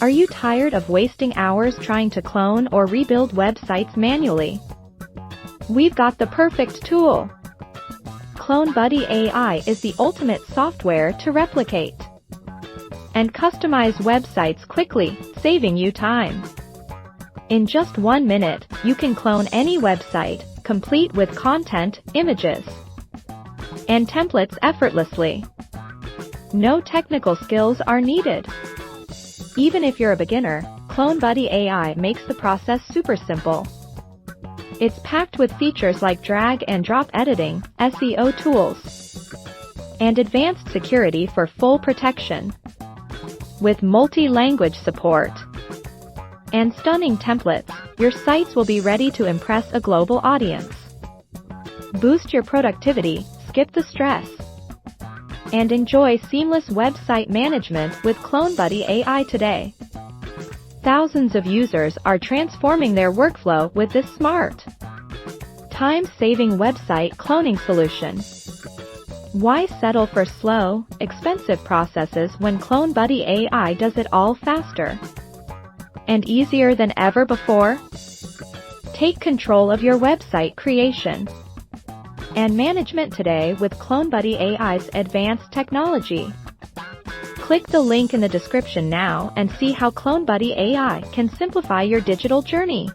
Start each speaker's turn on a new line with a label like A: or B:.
A: Are you tired of wasting hours trying to clone or rebuild websites manually? We've got the perfect tool. CloneBuddy AI is the ultimate software to replicate and customize websites quickly, saving you time. In just 1 minute, you can clone any website, complete with content, images, and templates effortlessly. No technical skills are needed. Even if you're a beginner, CloneBuddy AI makes the process super simple. It's packed with features like drag and drop editing, SEO tools, and advanced security for full protection. With multi-language support and stunning templates, your sites will be ready to impress a global audience. Boost your productivity, skip the stress, and enjoy seamless website management with CloneBuddy AI today. Thousands of users are transforming their workflow with this smart, time-saving website cloning solution. Why settle for slow, expensive processes when CloneBuddy AI does it all faster and easier than ever before? Take control of your website creation and management today with CloneBuddy AI's advanced technology. Click the link in the description now and see how CloneBuddy AI can simplify your digital journey.